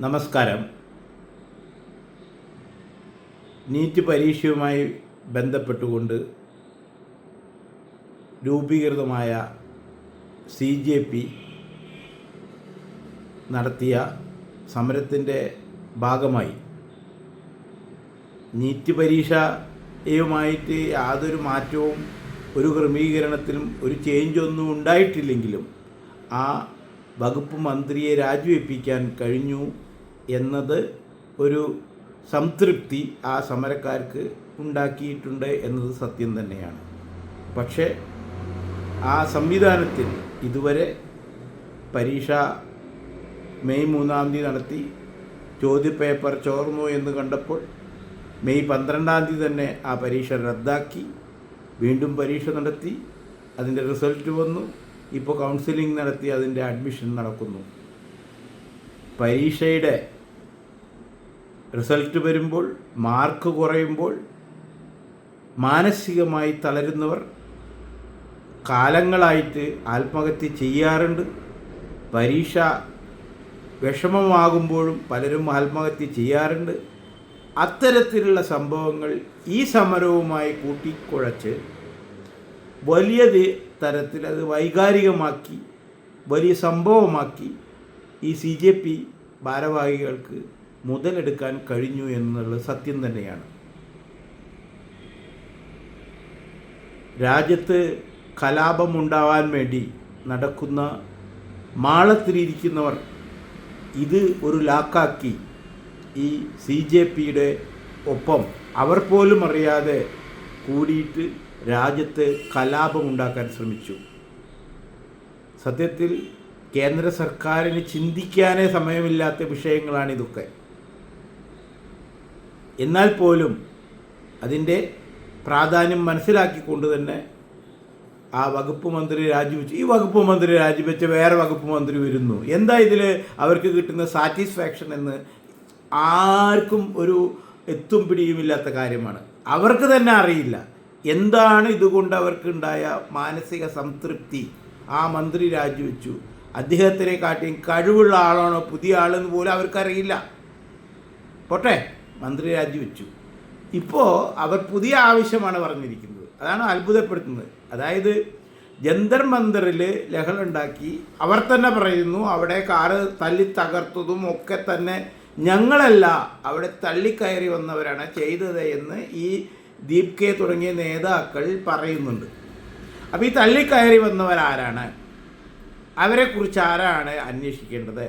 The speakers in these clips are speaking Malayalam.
നമസ്കാരം. നീറ്റ് പരീക്ഷയുമായി ബന്ധപ്പെട്ടുകൊണ്ട് രൂപീകൃതമായ CJP നടത്തിയ സമരത്തിൻ്റെ ഭാഗമായി നീറ്റ് പരീക്ഷയുമായിട്ട് യാതൊരു മാറ്റവും ഒരു ക്രമീകരണത്തിലും ഒരു ചേഞ്ചൊന്നും ഉണ്ടായിട്ടില്ലെങ്കിലും ആ വകുപ്പ് മന്ത്രിയെ രാജിവെപ്പിക്കാൻ കഴിഞ്ഞു എന്നത് ഒരു സംതൃപ്തി ആ സമരക്കാർക്ക് ഉണ്ടാക്കിയിട്ടുണ്ട് എന്നത് സത്യം തന്നെയാണ്. പക്ഷേ ആ സംവിധാനത്തിൽ ഇതുവരെ പരീക്ഷ മെയ് 3 നടത്തി, ചോദ്യപേപ്പർ ചോർന്നു എന്ന് കണ്ടപ്പോൾ മെയ് 12 തന്നെ ആ പരീക്ഷ റദ്ദാക്കി, വീണ്ടും പരീക്ഷ നടത്തി, അതിൻ്റെ റിസൾട്ട് വന്നു, ഇപ്പോൾ കൗൺസിലിംഗ് നടത്തി അതിൻ്റെ അഡ്മിഷൻ നടക്കുന്നു. പരീക്ഷയുടെ റിസൾട്ട് വരുമ്പോൾ, മാർക്ക് കുറയുമ്പോൾ മാനസികമായി തളരുന്നവർ കാലങ്ങളായിട്ട് ആത്മഹത്യ ചെയ്യാറുണ്ട്. പരീക്ഷ വിഷമമാകുമ്പോഴും പലരും ആത്മഹത്യ ചെയ്യാറുണ്ട്. അത്തരത്തിലുള്ള സംഭവങ്ങൾ ഈ സമരവുമായി കൂട്ടിക്കുഴച്ച് വലിയ തരത്തിൽ അത് വൈകാരികമാക്കി വലിയ സംഭവമാക്കി ഈ CJP ഭാരവാഹികൾക്ക് മുതലെടുക്കാൻ കഴിഞ്ഞു എന്നുള്ളത് സത്യം തന്നെയാണ്. രാജ്യത്ത് കലാപമുണ്ടാവാൻ വേണ്ടി നടക്കുന്ന മാളത്തിലിരിക്കുന്നവർ ഇത് ഒരു ലാക്കാക്കി ഈ CJPയുടെ ഒപ്പം അവർ പോലും അറിയാതെ കൂടിയിട്ട് രാജ്യത്ത് കലാപമുണ്ടാക്കാൻ ശ്രമിച്ചു. സത്യത്തിൽ കേന്ദ്ര സർക്കാരിന് ചിന്തിക്കാനേ സമയമില്ലാത്ത വിഷയങ്ങളാണിതൊക്കെ. എന്നാൽ പോലും അതിൻ്റെ പ്രാധാന്യം മനസ്സിലാക്കിക്കൊണ്ട് തന്നെ ആ വകുപ്പ് മന്ത്രി രാജിവെച്ചു. ഈ വകുപ്പ് മന്ത്രി രാജിവെച്ച് വേറെ വകുപ്പ് മന്ത്രി വരുന്നു. എന്താ ഇതിൽ അവർക്ക് കിട്ടുന്ന സാറ്റിസ്ഫാക്ഷൻ എന്ന് ആർക്കും ഒരു എത്തും പിടിയുമില്ലാത്ത കാര്യമാണ്. അവർക്ക് തന്നെ അറിയില്ല എന്താണ് ഇതുകൊണ്ട് അവർക്കുണ്ടായ മാനസിക സംതൃപ്തി. ആ മന്ത്രി രാജിവെച്ചു. അദ്ദേഹത്തിനെ കാട്ടിയും കഴിവുള്ള ആളാണോ പുതിയ ആളെന്ന് പോലും അവർക്കറിയില്ല. പോട്ടെ, മന്ത്രി രാജിവെച്ചു. ഇപ്പോൾ അവർ പുതിയ ആവശ്യമാണ് പറഞ്ഞിരിക്കുന്നത്. അതാണ് അത്ഭുതപ്പെടുത്തുന്നത്. അതായത് ജന്തർ മന്ദറിൽ ലഹളയുണ്ടാക്കി അവർ തന്നെ പറയുന്നു അവിടെ കാറ് തല്ലി തകർത്തതും ഒക്കെ തന്നെ ഞങ്ങളല്ല, അവിടെ തള്ളിക്കയറി വന്നവരാണ് ചെയ്തത് എന്ന് ഈ ദീപ് കെ തുടങ്ങിയ നേതാക്കൾ പറയുന്നുണ്ട്. അപ്പോൾ ഈ തള്ളിക്കയറി വന്നവരാരാണ്? അവരെക്കുറിച്ച് ആരാണ് അന്വേഷിക്കേണ്ടത്?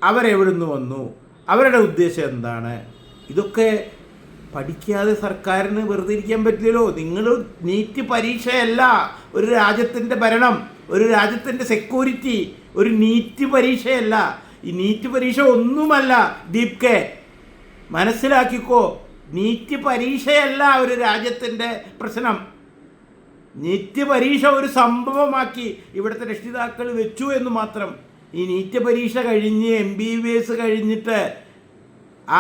അവരെവിടുന്ന് വന്നു? അവരുടെ ഉദ്ദേശം എന്താണ്? ഇതൊക്കെ പഠിക്കാതെ സർക്കാരിന് വെറുതെ ഇരിക്കാൻ പറ്റില്ലല്ലോ. നിങ്ങൾ നീറ്റ് പരീക്ഷയല്ല ഒരു രാജ്യത്തിൻ്റെ ഭരണം, ഒരു രാജ്യത്തിൻ്റെ സെക്യൂരിറ്റി. ഒരു നീറ്റ് പരീക്ഷയല്ല. ഈ നീറ്റ് പരീക്ഷ ഒന്നുമല്ല ദീപ് കെ, മനസ്സിലാക്കിക്കോ. നീറ്റ് പരീക്ഷയല്ല ഒരു രാജ്യത്തിൻ്റെ പ്രശ്നം. നീറ്റ് പരീക്ഷ ഒരു സംഭവമാക്കി ഇവിടുത്തെ രക്ഷിതാക്കൾ വെച്ചു എന്ന് മാത്രം. ഈ നീറ്റ് പരീക്ഷ കഴിഞ്ഞ് MBBS കഴിഞ്ഞിട്ട്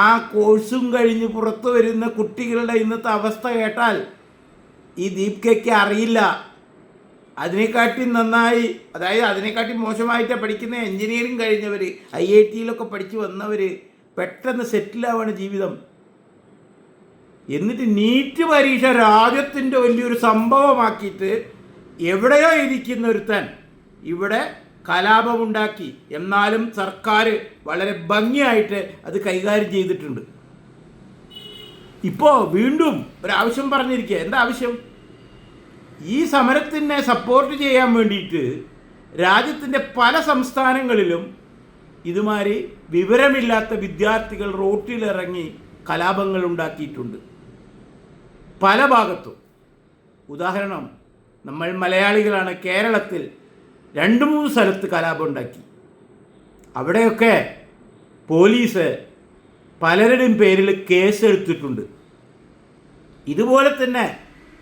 ആ കോഴ്സും കഴിഞ്ഞ് പുറത്തു വരുന്ന കുട്ടികളുടെ ഇന്നത്തെ അവസ്ഥ കേട്ടാൽ ഈ ദീപ് കെക്ക് അറിയില്ല. അതിനെക്കാട്ടി നന്നായി, അതായത് അതിനെക്കാട്ടി മോശമായിട്ടാണ് പഠിക്കുന്ന എൻജിനീയറിങ് കഴിഞ്ഞവർ, IIT പഠിച്ച് വന്നവർ പെട്ടെന്ന് സെറ്റിലാവാണ് ജീവിതം. എന്നിട്ട് നീറ്റ് പരീക്ഷ രാജ്യത്തിൻ്റെ വലിയൊരു സംഭവമാക്കിയിട്ട് എവിടെയോ ഇരിക്കുന്ന ഒരുത്തൻ ഇവിടെ കലാപമുണ്ടാക്കി. എന്നാലും സർക്കാർ വളരെ ഭംഗിയായിട്ട് അത് കൈകാര്യം ചെയ്തിട്ടുണ്ട്. ഇപ്പോൾ വീണ്ടും ഒരാവശ്യം പറഞ്ഞിരിക്കുക. എന്താ ആവശ്യം? ഈ സമരത്തിനെ സപ്പോർട്ട് ചെയ്യാൻ വേണ്ടിയിട്ട് രാജ്യത്തിൻ്റെ പല സംസ്ഥാനങ്ങളിലും ഇതുമാതിരി വിവരമില്ലാത്ത വിദ്യാർത്ഥികൾ റോട്ടിലിറങ്ങി കലാപങ്ങൾ ഉണ്ടാക്കിയിട്ടുണ്ട് പല ഭാഗത്തും. ഉദാഹരണം, നമ്മൾ മലയാളികളാണ്. കേരളത്തിൽ 2-3 സ്ഥലത്ത് കലാപം ഉണ്ടാക്കി. അവിടെയൊക്കെ പോലീസ് പലരുടെയും പേരിൽ കേസ് എടുത്തിട്ടുണ്ട്. ഇതുപോലെ തന്നെ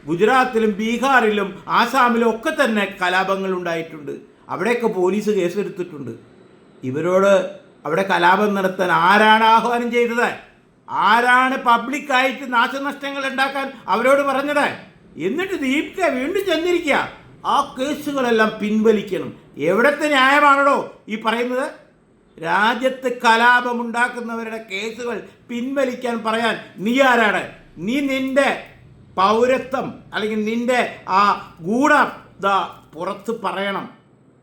ഗുജറാത്തിലും ബീഹാറിലും ആസാമിലും ഒക്കെ തന്നെ കലാപങ്ങൾ ഉണ്ടായിട്ടുണ്ട്. അവിടെയൊക്കെ പോലീസ് കേസെടുത്തിട്ടുണ്ട്. ഇവരോട് അവിടെ കലാപം നടത്താൻ ആരാണ് ആഹ്വാനം ചെയ്തത്? ആരാണ് പബ്ലിക്കായിട്ട് നാശനഷ്ടങ്ങൾ ഉണ്ടാക്കാൻ അവരോട് പറഞ്ഞത്? എന്നിട്ട് ദീപ് കെ വീണ്ടും ചെന്നിരിക്കുക. ആ കേസുകളെല്ലാം പിൻവലിക്കണം. എവിടത്തെ ന്യായമാണോ ഈ പറയുന്നത്? രാജ്യത്ത് കലാപമുണ്ടാക്കുന്നവരുടെ കേസുകൾ പിൻവലിക്കാൻ പറയാൻ നീ ആരാണ്? നീ നിന്റെ പൗരത്വം അല്ലെങ്കിൽ നിന്റെ ആ ഗൂഢത പുറത്ത് പറയണം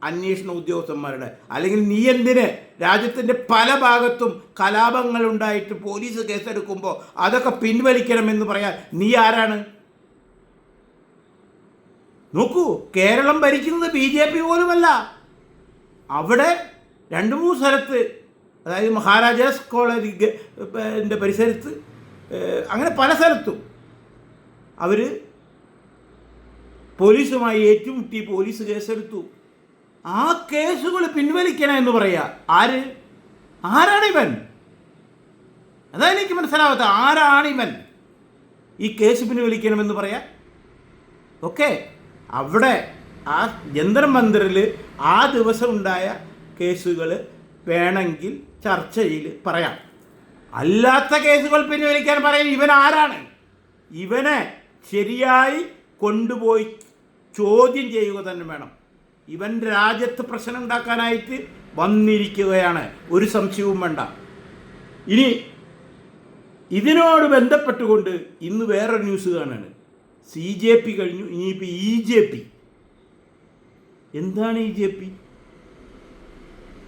അന്വേഷണ ഉദ്യോഗസ്ഥന്മാരുടെ. അല്ലെങ്കിൽ നീ എന്തിന് രാജ്യത്തിൻ്റെ പല ഭാഗത്തും കലാപങ്ങൾ ഉണ്ടായിട്ട് പോലീസ് കേസെടുക്കുമ്പോൾ അതൊക്കെ പിൻവലിക്കണമെന്ന് പറയാൻ നീ ആരാണ്? നോക്കൂ, കേരളം ഭരിക്കുന്നത് BJP പോലുമല്ല. അവിടെ 2-3 സ്ഥലത്ത്, അതായത് മഹാരാജാസ് കോളേജിൻ്റെ പരിസരത്ത്, അങ്ങനെ പല സ്ഥലത്തും അവർ പോലീസുമായി ഏറ്റുമുട്ടി പോലീസ് കേസെടുത്തു. ആ കേസുകൾ പിൻവലിക്കണം എന്ന് പറയാ ആരാണിവൻ? അതാണ് എനിക്ക് മനസ്സിലാവാത്ത. ആരാണിവൻ ഈ കേസ് പിൻവലിക്കണമെന്ന് പറയാ? ഓക്കെ, അവിടെ ആ ജന്തർ മന്ദിറിൽ ആ ദിവസം ഉണ്ടായ കേസുകൾ വേണമെങ്കിൽ ചർച്ചയിൽ പറയാം. അല്ലാത്ത കേസുകൾ പിൻവലിക്കാൻ പറയാൻ ഇവൻ ആരാണ്? ഇവനെ ശരിയായി കൊണ്ടുപോയി ചോദ്യം ചെയ്യുക തന്നെ വേണം. ഇവൻ രാജ്യത്ത് പ്രശ്നം ഉണ്ടാക്കാനായിട്ട് വന്നിരിക്കുകയാണ്, ഒരു സംശയവും വേണ്ട. ഇനി ഇതിനോട് ബന്ധപ്പെട്ടുകൊണ്ട് ഇന്ന് വേറൊരു ന്യൂസ് കാണാണ്. CJP കഴിഞ്ഞു, ഇനിയിപ്പോൾ EJP. എന്താണ് EJP?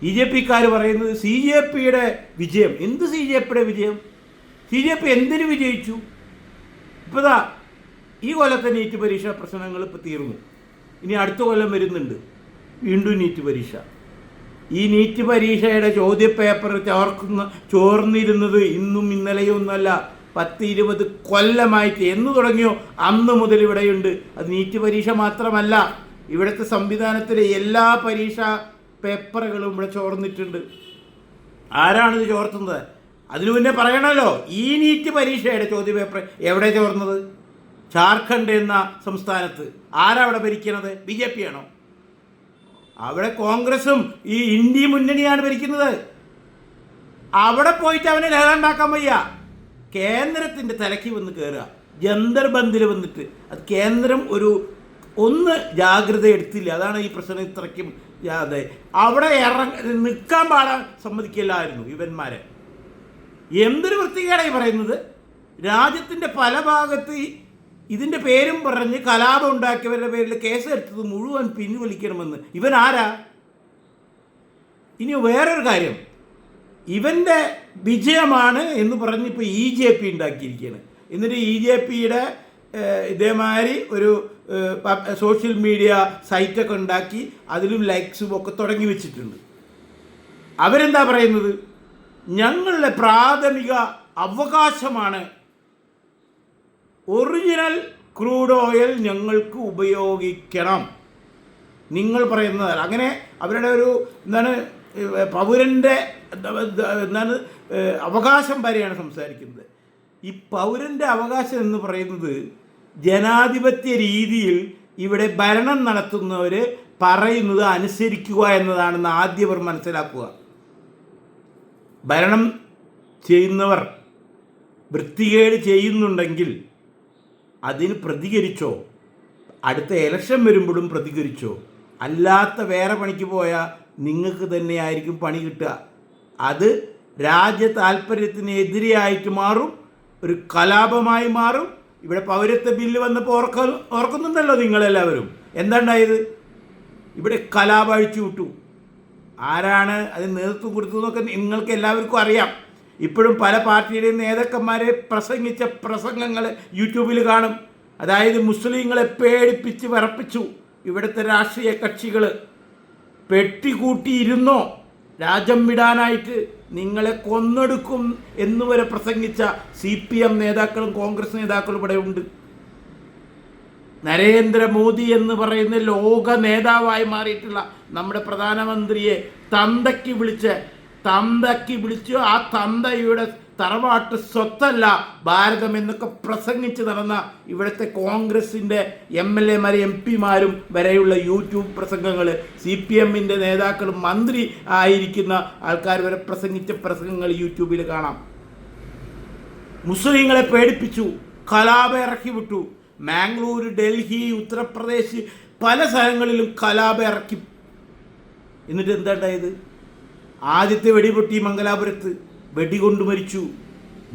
EJPക്കാർ പറയുന്നത് CJPയുടെ വിജയം. എന്ത് CJPയുടെ വിജയം? CJP എന്തിനു വിജയിച്ചു? ഇപ്പോൾ ഈ കൊല്ലത്തെ നീറ്റ് പരീക്ഷാ പ്രശ്നങ്ങൾ ഇപ്പോൾ തീർന്നു. ഇനി അടുത്ത കൊല്ലം വരുന്നുണ്ട് വീണ്ടും നീറ്റ് പരീക്ഷ. ഈ നീറ്റ് പരീക്ഷയുടെ ചോദ്യപേപ്പർ ചോർന്നിരുന്നത് ഇന്നും ഇന്നലെയും ഒന്നുമല്ല, 10-20 കൊല്ലമായിട്ട്. എന്ന് തുടങ്ങിയോ അന്ന് മുതൽ ഇവിടെയുണ്ട്. അത് നീറ്റ് പരീക്ഷ മാത്രമല്ല, ഇവിടുത്തെ സംവിധാനത്തിലെ എല്ലാ പരീക്ഷാ പേപ്പറുകളും ഇവിടെ ചോർന്നിട്ടുണ്ട്. ആരാണിത് ചോർത്തുന്നത്? അതിനു മുന്നേ പറയണമല്ലോ, ഈ നീറ്റ് പരീക്ഷയുടെ ചോദ്യപേപ്പർ എവിടെ ചോർന്നത്? ജാർഖണ്ഡ് എന്ന സംസ്ഥാനത്ത്. ആരാ അവിടെ ഭരിക്കുന്നത്? BJP ആണോ? അവിടെ കോൺഗ്രസും ഈ ഇന്ത്യ മുന്നണിയാണ് ഭരിക്കുന്നത്. അവിടെ പോയിട്ട് അവനെ ലഹളണ്ടാക്കാൻ വയ്യ. കേന്ദ്രത്തിൻ്റെ തലയ്ക്ക് വന്ന് കയറുക, ജന്തർ ബന്ദിൽ വന്നിട്ട്. അത് കേന്ദ്രം ഒന്ന് ജാഗ്രത എടുത്തില്ല. അതാണ് ഈ പ്രശ്നം ഇത്രയ്ക്കും. അതെ, അവിടെ നിൽക്കാൻ പാടാൻ സമ്മതിക്കില്ലായിരുന്നു ഇവന്മാരെ. എന്തൊരു വൃത്തികേടായി പറയുന്നത്. രാജ്യത്തിൻ്റെ പല ഭാഗത്ത് ഇതിൻ്റെ പേരും പറഞ്ഞ് കലാപം ഉണ്ടാക്കിയവരുടെ പേരിൽ കേസെടുത്തത് മുഴുവൻ പിൻവലിക്കണമെന്ന്. ഇവൻ ആരാ? ഇനി വേറൊരു കാര്യം, ഇവൻ്റെ വിജയമാണ് എന്ന് പറഞ്ഞ് ഇപ്പോൾ EJP ഉണ്ടാക്കിയിരിക്കുകയാണ്. എന്നിട്ട് EJPയുടെ ഇതേമാതിരി ഒരു സോഷ്യൽ മീഡിയ സൈറ്റൊക്കെ ഉണ്ടാക്കി അതിലും ലൈക്സും ഒക്കെ തുടങ്ങി വെച്ചിട്ടുണ്ട്. അവരെന്താ പറയുന്നത്? ഞങ്ങളുടെ പ്രാഥമിക അവകാശമാണ് ഒറിജിനൽ ക്രൂഡ് ഓയിൽ ഞങ്ങൾക്ക് ഉപയോഗിക്കണം. നിങ്ങൾ പറയുന്നത് അങ്ങനെ അവരുടെ ഒരു പൗരൻ്റെ അവകാശം വരെയാണ് സംസാരിക്കുന്നത്. ഈ പൗരൻ്റെ അവകാശം എന്ന് പറയുന്നത് ജനാധിപത്യ രീതിയിൽ ഇവിടെ ഭരണം നടത്തുന്നവർ പറയുന്നത് അനുസരിക്കുക എന്നതാണെന്ന് ആദ്യം അവർ മനസ്സിലാക്കുക. ഭരണം ചെയ്യുന്നവർ വൃത്തികേട് ചെയ്യുന്നുണ്ടെങ്കിൽ അതിന് പ്രതികരിച്ചോ, അടുത്ത ഇലക്ഷൻ വരുമ്പോഴും പ്രതികരിച്ചോ. അല്ലാത്ത വേറെ പണിക്ക് പോയാൽ നിങ്ങൾക്ക് തന്നെയായിരിക്കും പണി കിട്ടുക. അത് രാജ്യ താല്പര്യത്തിനെതിരെയായിട്ട് മാറും, ഒരു കലാപമായി മാറും. ഇവിടെ പൗരത്വ ബില്ല് വന്നപ്പോൾ ഓർക്കുന്നുണ്ടല്ലോ നിങ്ങളെല്ലാവരും. എന്താണ്ടായത്? ഇവിടെ കലാപം അഴിച്ചു വിട്ടു. ആരാണ് അതിന് നേതൃത്വം കൊടുത്തതെന്നൊക്കെ നിങ്ങൾക്ക് എല്ലാവർക്കും അറിയാം. ഇപ്പോഴും പല പാർട്ടിയുടെയും നേതാക്കന്മാരെ പ്രസംഗിച്ച പ്രസംഗങ്ങൾ യൂട്യൂബിൽ കാണും. അതായത് മുസ്ലിങ്ങളെ പേടിപ്പിച്ച് വിറപ്പിച്ചു ഇവിടുത്തെ രാഷ്ട്രീയ കക്ഷികൾ. പെട്ടികൂട്ടിയിരുന്നോ രാജ്യം വിടാനായിട്ട്, നിങ്ങളെ കൊന്നെടുക്കും എന്നുവരെ പ്രസംഗിച്ച CPM നേതാക്കളും കോൺഗ്രസ് നേതാക്കളും ഇവിടെ ഉണ്ട്. നരേന്ദ്രമോദി എന്ന് പറയുന്ന ലോക നേതാവായി മാറിയിട്ടുള്ള നമ്മുടെ പ്രധാനമന്ത്രിയെ തന്തയ്ക്ക് വിളിച്ച് ആ തന്തയുടെ തറവാട്ട് സ്വത്തല്ല ഭാരതം എന്നൊക്കെ പ്രസംഗിച്ച് നടന്ന ഇവിടുത്തെ കോൺഗ്രസിൻ്റെ MLA-മാരും MP-മാരും വരെയുള്ള യൂട്യൂബ് പ്രസംഗങ്ങൾ, CPM-ൻ്റെ നേതാക്കളും മന്ത്രി ആയിരിക്കുന്ന ആൾക്കാർ വരെ പ്രസംഗിച്ച പ്രസംഗങ്ങൾ യൂട്യൂബിൽ കാണാം. മുസ്ലിങ്ങളെ പേടിപ്പിച്ചു, കലാപം ഇറക്കി വിട്ടു. മാംഗ്ലൂർ, ഡൽഹി, ഉത്തർപ്രദേശ് പല സ്ഥലങ്ങളിലും കലാപം ഇറക്കി. എന്നിട്ട് എന്താ ഉണ്ടായത്? ആദ്യത്തെ വെടിപൊട്ടി മംഗലാപുരത്ത്, വെടികൊണ്ട് മരിച്ചു.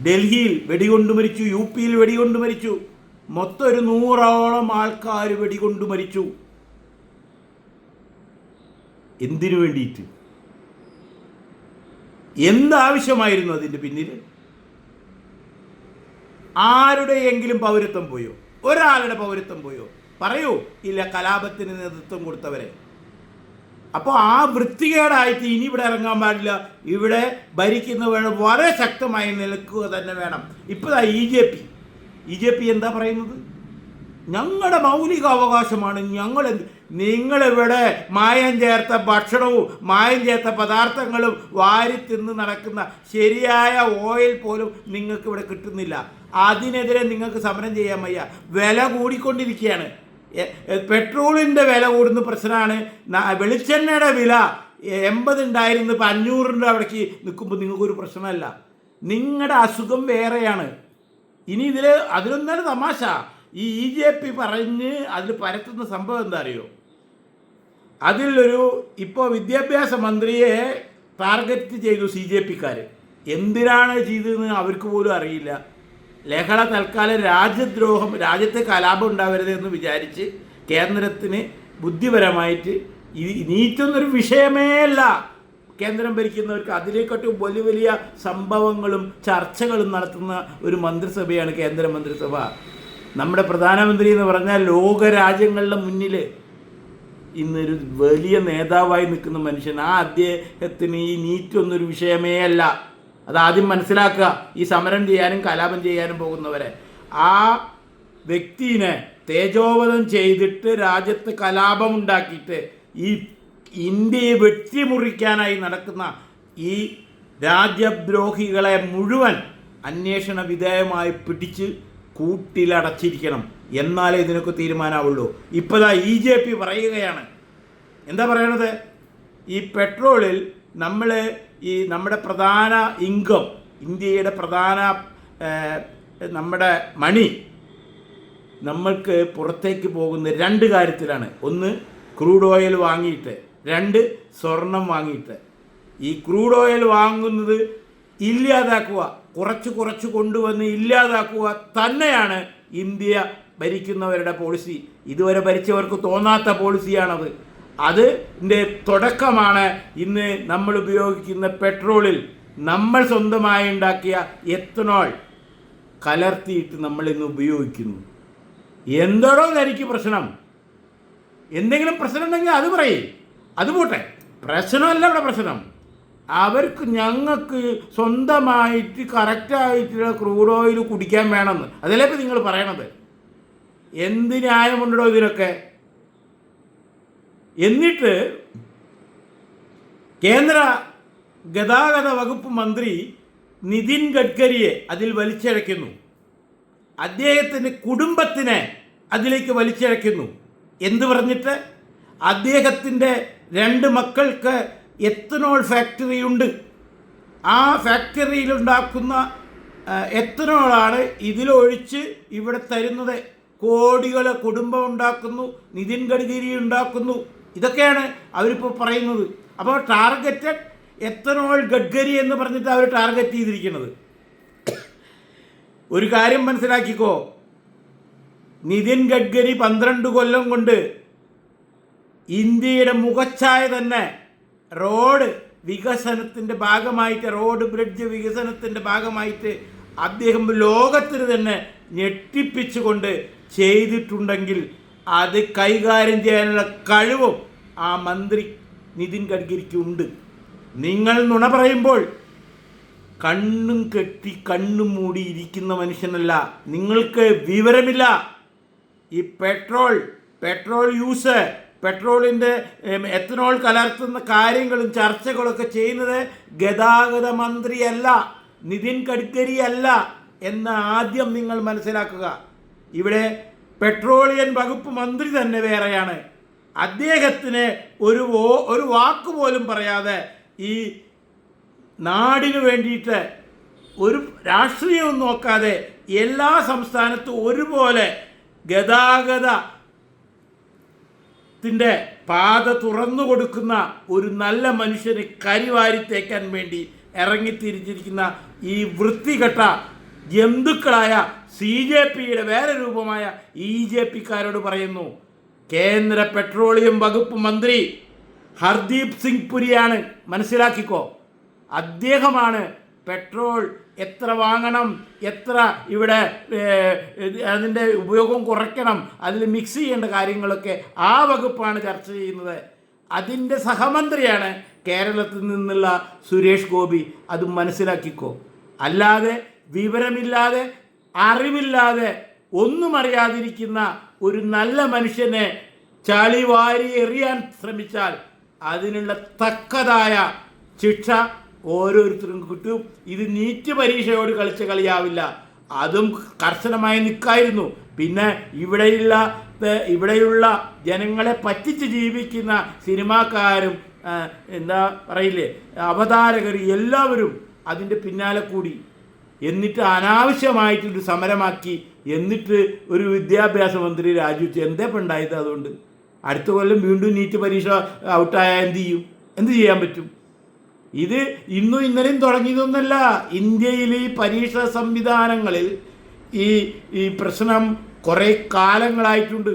ഡൽഹിയിൽ വെടികൊണ്ട് മരിച്ചു. യു പിയിൽ വെടികൊണ്ട് മരിച്ചു. മൊത്തം ഒരു 100ഓളം ആൾക്കാർ വെടികൊണ്ട് മരിച്ചു. എന്തിനു വേണ്ടിയിട്ട്? എന്താവശ്യമായിരുന്നു അതിൻ്റെ പിന്നിൽ? ആരുടെയെങ്കിലും പൗരത്വം പോയോ? ഒരാളുടെ പൗരത്വം പോയോ? പറയൂ. ഇല്ല. കലാപത്തിന് നേതൃത്വം കൊടുത്തവരെ. അപ്പോൾ ആ വൃത്തികേടായിട്ട് ഇനി ഇവിടെ ഇറങ്ങാൻ പാടില്ല. ഇവിടെ ഭരിക്കുന്നവർ വളരെ ശക്തമായി നിൽക്കുക തന്നെ വേണം. ഇപ്പോഴാ ഇ ജെ പി എന്താ പറയുന്നത്? ഞങ്ങളുടെ മൗലിക അവകാശമാണ്. നിങ്ങളിവിടെ മായം ചേർത്ത ഭക്ഷണവും മായം ചേർത്ത പദാർത്ഥങ്ങളും വാരി തിന്ന് നടക്കുന്ന ശരിയായ ഓയിൽ പോലും നിങ്ങൾക്ക് ഇവിടെ കിട്ടുന്നില്ല. അതിനെതിരെ നിങ്ങൾക്ക് സമരം ചെയ്യാൻ വയ്യ. വില കൂടിക്കൊണ്ടിരിക്കുകയാണ്. പെട്രോളിൻ്റെ വില കൂടുന്ന പ്രശ്നമാണ്. വെളിച്ചെണ്ണയുടെ വില 80 ഉണ്ടായിരുന്നു, ഇപ്പോൾ 500 അവിടേക്ക് നിൽക്കുമ്പോൾ നിങ്ങൾക്കൊരു പ്രശ്നമല്ല. നിങ്ങളുടെ അസുഖം വേറെയാണ്. ഇനി അതിലൊന്നാണ് തമാശ. ഈ ജെ പി പറഞ്ഞ് അതിൽ പരത്തുന്ന സംഭവം എന്താ അറിയോ? ഇപ്പോൾ വിദ്യാഭ്യാസ മന്ത്രിയെ ടാർഗറ്റ് ചെയ്തു CJPക്കാർ. എന്തിനാണ് ചെയ്തതെന്ന് അവർക്ക് പോലും അറിയില്ല. ലഹള തൽക്കാലം രാജ്യദ്രോഹം, രാജ്യത്തെ കലാപം ഉണ്ടാവരുത് എന്ന് വിചാരിച്ച് കേന്ദ്രത്തിന് ബുദ്ധിപരമായിട്ട് നീറ്റൊന്നൊരു വിഷയമേ അല്ല. കേന്ദ്രം ഭരിക്കുന്നവർക്ക് അതിലേക്കൊട്ട് വലിയ വലിയ സംഭവങ്ങളും ചർച്ചകളും നടത്തുന്ന ഒരു മന്ത്രിസഭയാണ് കേന്ദ്ര മന്ത്രിസഭ. നമ്മുടെ പ്രധാനമന്ത്രി എന്ന് പറഞ്ഞാൽ ലോക രാജ്യങ്ങളുടെ മുന്നിൽ ഇന്നൊരു വലിയ നേതാവായി നിൽക്കുന്ന മനുഷ്യൻ. അദ്ദേഹത്തിന് ഈ നീറ്റൊന്നൊരു വിഷയമേ അല്ല. അതാദ്യം മനസ്സിലാക്കുക. ഈ സമരം ചെയ്യാനും കലാപം ചെയ്യാനും പോകുന്നവരെ, ആ വ്യക്തിനെ തേജോവധം ചെയ്തിട്ട് രാജ്യത്ത് കലാപം ഉണ്ടാക്കിയിട്ട് ഈ ഇന്ത്യയെ വെട്ടിമുറിക്കാനായി നടക്കുന്ന ഈ രാജ്യദ്രോഹികളെ മുഴുവൻ അന്വേഷണ വിധേയമായി പിടിച്ച് കൂട്ടിലടച്ചിരിക്കണം. എന്നാലേ ഇതിനൊക്കെ തീരുമാനമാവുള്ളൂ. ഇപ്പോഴാ EJP പറയുകയാണ്. എന്താ പറയണത്? ഈ പെട്രോളിൽ നമ്മുടെ പ്രധാന ഇൻകം, ഇന്ത്യയുടെ പ്രധാന നമ്മുടെ മണി നമ്മൾക്ക് പുറത്തേക്ക് പോകുന്ന 2 കാര്യത്തിലാണ്. ഒന്ന് ക്രൂഡ് ഓയിൽ വാങ്ങിയിട്ട്, 2 സ്വർണം വാങ്ങിയിട്ട്. ഈ ക്രൂഡ് ഓയിൽ വാങ്ങുന്നത് ഇല്ലാതാക്കുക, കുറച്ച് കൊണ്ടുവന്ന് ഇല്ലാതാക്കുക തന്നെയാണ് ഇന്ത്യ ഭരിക്കുന്നവരുടെ പോളിസി. ഇതുവരെ ഭരിച്ചവർക്ക് തോന്നാത്ത പോളിസിയാണത്. അതിൻ്റെ തുടക്കമാണ് ഇന്ന് നമ്മൾ ഉപയോഗിക്കുന്ന പെട്രോളിൽ നമ്മൾ സ്വന്തമായി ഉണ്ടാക്കിയ എത്തനോൾ കലർത്തിയിട്ട് നമ്മൾ ഇന്ന് ഉപയോഗിക്കുന്നു. എന്തോടോ എനിക്ക് പ്രശ്നം? എന്തെങ്കിലും പ്രശ്നം ഉണ്ടെങ്കിൽ അത് പറയും, അത് പോട്ടെ. പ്രശ്നമല്ല ഇവിടെ പ്രശ്നം. ഞങ്ങൾക്ക് സ്വന്തമായിട്ട് കറക്റ്റായിട്ടുള്ള ക്രൂഡ് ഓയിൽ കുടിക്കാൻ വേണമെന്ന്. അതല്ലേ ഇപ്പം നിങ്ങൾ പറയണത്? എന്ത് ന്യായമുണ്ടോ ഇതിനൊക്കെ? എന്നിട്ട് കേന്ദ്ര ഗതാഗത വകുപ്പ് മന്ത്രി നിതിൻ ഗഡ്കരിയെ അതിൽ വലിച്ചിഴയ്ക്കുന്നു. അദ്ദേഹത്തിൻ്റെ കുടുംബത്തിനെ അതിലേക്ക് വലിച്ചിഴയ്ക്കുന്നു. എന്ത് പറഞ്ഞിട്ട്? അദ്ദേഹത്തിൻ്റെ 2 മക്കൾക്ക് എത്തനോൾ ഫാക്ടറി ഉണ്ട്. ആ ഫാക്ടറിയിലുണ്ടാക്കുന്ന എത്തനോളാണ് ഇതിലൊഴിച്ച് ഇവിടെ തരുന്നത്. കോടികൾ കുടുംബം ഉണ്ടാക്കുന്നു, നിതിൻ ഗഡ്കരി ഉണ്ടാക്കുന്നു. ഇതൊക്കെയാണ് അവരിപ്പോൾ പറയുന്നത്. അപ്പോൾ ടാർഗറ്റഡ് എത്തനോൾ ഗഡ്കരി എന്ന് പറഞ്ഞിട്ട് അവർ ടാർഗറ്റ് ചെയ്തിരിക്കുന്നത്. ഒരു കാര്യം മനസ്സിലാക്കിക്കോ, നിതിൻ ഗഡ്കരി 12 കൊല്ലം കൊണ്ട് ഇന്ത്യയുടെ മുഖച്ഛായ തന്നെ റോഡ് വികസനത്തിൻ്റെ ഭാഗമായിട്ട്, റോഡ് ബ്രിഡ്ജ് വികസനത്തിൻ്റെ ഭാഗമായിട്ട് അദ്ദേഹം ലോകത്തിന് തന്നെ ഞെട്ടിപ്പിച്ചുകൊണ്ട് ചെയ്തിട്ടുണ്ടെങ്കിൽ അത് കൈകാര്യം ചെയ്യാനുള്ള കഴിവും ആ മന്ത്രി നിതിൻ ഗഡ്കരിക്കുണ്ട്. നിങ്ങൾ നുണ പറയുമ്പോൾ കണ്ണും കെട്ടി കണ്ണും മൂടി ഇരിക്കുന്ന മനുഷ്യനല്ല. നിങ്ങൾക്ക് വിവരമില്ല. ഈ പെട്രോൾ യൂസ്, പെട്രോളിൻ്റെ എത്തനോൾ കലർത്തുന്ന കാര്യങ്ങളും ചർച്ചകളൊക്കെ ചെയ്യുന്നത് ഗതാഗത മന്ത്രിയല്ല, നിതിൻ ഗഡ്കരി അല്ല എന്ന് ആദ്യം നിങ്ങൾ മനസ്സിലാക്കുക. ഇവിടെ പെട്രോളിയം വകുപ്പ് മന്ത്രി തന്നെ വേറെയാണ്. അദ്ദേഹത്തിന് ഒരു വാക്ക് പോലും പറയാതെ ഈ നാടിനു വേണ്ടിയിട്ട് ഒരു രാഷ്ട്രീയവും നോക്കാതെ എല്ലാ സംസ്ഥാനത്തും ഒരുപോലെ ഗതാഗത ത്തിൻ്റെ പാത തുറന്നു കൊടുക്കുന്ന ഒരു നല്ല മനുഷ്യന് കരിവാരി തേക്കാൻ വേണ്ടി ഇറങ്ങിത്തിരിച്ചിരിക്കുന്ന ഈ വൃത്തികെട്ട ജന്തുക്കളായ CJPയുടെ വേറെ രൂപമായ EJPക്കാരോട് പറയുന്നു, കേന്ദ്ര പെട്രോളിയം വകുപ്പ് മന്ത്രി ഹർദീപ് സിംഗ് പുരിയാണ്, മനസ്സിലാക്കിക്കോ. അദ്ദേഹമാണ് പെട്രോൾ എത്ര വാങ്ങണം, എത്ര ഇവിടെ അതിൻ്റെ ഉപയോഗം കുറയ്ക്കണം, അതിൽ മിക്സ് ചെയ്യേണ്ട കാര്യങ്ങളൊക്കെ ആ വകുപ്പാണ് ചർച്ച ചെയ്യുന്നത്. അതിൻ്റെ സഹമന്ത്രിയാണ് കേരളത്തിൽ നിന്നുള്ള സുരേഷ് ഗോപി. അത് മനസ്സിലാക്കിക്കോ. അല്ലാതെ വിവരമില്ലാതെ അറിവില്ലാതെ ഒന്നും അറിയാതിരിക്കുന്ന ഒരു നല്ല മനുഷ്യനെ ചളിവാരി എറിയാൻ ശ്രമിച്ചാൽ അതിനുള്ള തക്കതായ ശിക്ഷ ഓരോരുത്തരും കിട്ടും. ഇത് നീറ്റ് പരീക്ഷയോട് കളിച്ച കളിയാവില്ല, അതും കർശനമായി നിൽക്കായിരുന്നു. പിന്നെ ഇവിടെയുള്ള ജനങ്ങളെ പറ്റിച്ച് ജീവിക്കുന്ന സിനിമാക്കാരും എന്താ പറയില്ലേ അവതാരകർ എല്ലാവരും അതിൻ്റെ പിന്നാലെ കൂടി, എന്നിട്ട് അനാവശ്യമായിട്ടൊരു സമരമാക്കി, എന്നിട്ട് ഒരു വിദ്യാഭ്യാസ മന്ത്രി രാജിവെച്ചു. എന്താ ഇപ്പം ഉണ്ടായത്? അതുകൊണ്ട് അടുത്ത കൊല്ലം വീണ്ടും നീറ്റ് പരീക്ഷ ഔട്ടായാൽ എന്ത് ചെയ്യാൻ പറ്റും? ഇത് ഇന്നും ഇന്നലെയും തുടങ്ങിയതൊന്നല്ല. ഇന്ത്യയിൽ ഈ പരീക്ഷാ സംവിധാനങ്ങളിൽ ഈ പ്രശ്നം കുറേ കാലങ്ങളായിട്ടുണ്ട്.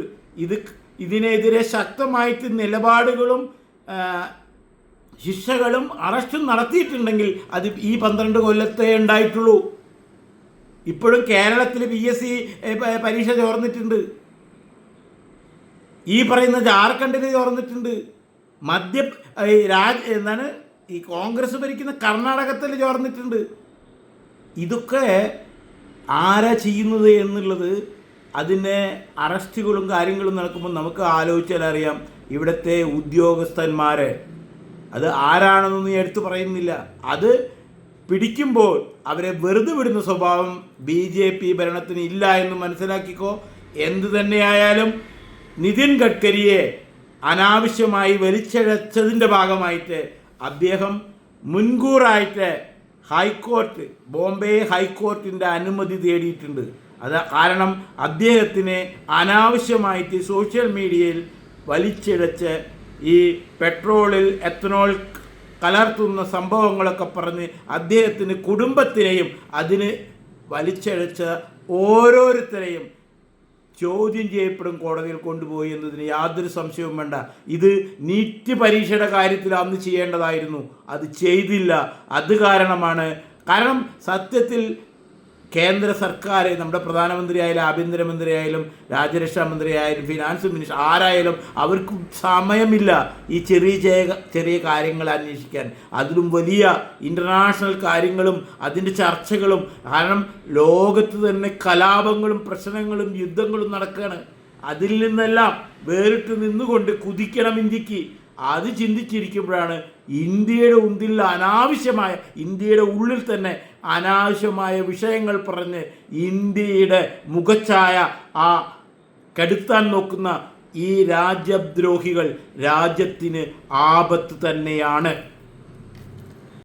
ഇതിനെതിരെ ശക്തമായിട്ട് നിലപാടുകളും ശിക്ഷകളും അറസ്റ്റും നടത്തിയിട്ടുണ്ടെങ്കിൽ അത് ഈ 12 കൊല്ലത്തെ ഉണ്ടായിട്ടുള്ളൂ. ഇപ്പോഴും കേരളത്തിൽ PSC പരീക്ഷ ചോർന്നിട്ടുണ്ട്, ഈ പറയുന്ന ജാർഖണ്ഡിൽ ചോർന്നിട്ടുണ്ട്, ഈ കോൺഗ്രസ് ഭരിക്കുന്ന കർണാടകത്തിൽ ചോർന്നിട്ടുണ്ട്. ഇതൊക്കെ ആരാ ചെയ്യുന്നത് എന്നുള്ളത് അതിൻ്റെ അറസ്റ്റുകളും കാര്യങ്ങളും നടക്കുമ്പോൾ നമുക്ക് ആലോചിച്ചാൽ അറിയാം. ഇവിടുത്തെ ഉദ്യോഗസ്ഥന്മാരെ അത് ആരാണെന്നൊന്നും എടുത്തു പറയുന്നില്ല. അത് പിടിക്കുമ്പോൾ അവരെ വെറുതെ വിടുന്ന സ്വഭാവം BJP ഭരണത്തിന് ഇല്ല എന്ന് മനസ്സിലാക്കിക്കോ. എന്തു തന്നെയായാലും നിതിൻ ഗഡ്കരിയെ അനാവശ്യമായി വലിച്ചിഴച്ചതിൻ്റെ ഭാഗമായിട്ട് അദ്ദേഹം മുൻകൂറായിട്ട് ബോംബെ ഹൈക്കോർട്ടിൻ്റെ അനുമതി തേടിയിട്ടുണ്ട്. അത് കാരണം അദ്ദേഹത്തിന് അനാവശ്യമായിട്ട് സോഷ്യൽ മീഡിയയിൽ വലിച്ചിഴച്ച് ഈ പെട്രോളിൽ എത്തനോൾ കലർത്തുന്ന സംഭവങ്ങളൊക്കെ പറഞ്ഞ് അദ്ദേഹത്തിന് കുടുംബത്തിനെയും അതിന് വലിച്ചഴച്ച ഓരോരുത്തരെയും ചോദ്യം ചെയ്യപ്പെടും, കോടതിയിൽ കൊണ്ടുപോയി എന്നതിന് യാതൊരു സംശയവും വേണ്ട. ഇത് നീറ്റ് പരീക്ഷയുടെ കാര്യത്തിൽ അന്ന് ചെയ്യേണ്ടതായിരുന്നു, അത് ചെയ്തില്ല. അത് കാരണം സത്യത്തിൽ കേന്ദ്ര സർക്കാർ, നമ്മുടെ പ്രധാനമന്ത്രി ആയാലും ആഭ്യന്തരമന്ത്രി ആയാലും രാജ്യരക്ഷാ മന്ത്രി ആയാലും ഫിനാൻസ് മിനിസ്റ്റർ ആരായാലും അവർക്ക് സമയമില്ല ഈ ചെറിയ കാര്യങ്ങൾ അന്വേഷിക്കാൻ. അതിലും വലിയ ഇൻ്റർനാഷണൽ കാര്യങ്ങളും അതിൻ്റെ ചർച്ചകളും. കാരണം ലോകത്ത് തന്നെ കലാപങ്ങളും പ്രശ്നങ്ങളും യുദ്ധങ്ങളും നടക്കുകയാണ്. അതിൽ നിന്നെല്ലാം വേറിട്ട് നിന്നുകൊണ്ട് കുതിക്കണം ഇന്ത്യക്ക്. അത് ചിന്തിച്ചിരിക്കുമ്പോഴാണ് ഇന്ത്യയുടെ ഉള്ളിൽ തന്നെ അനാവശ്യമായ വിഷയങ്ങൾ പറഞ്ഞ് ഇന്ത്യയുടെ മുഖച്ഛായ കെടുത്താൻ നോക്കുന്ന ഈ രാജ്യദ്രോഹികൾ രാജ്യത്തിന് ആപത്ത് തന്നെയാണ്.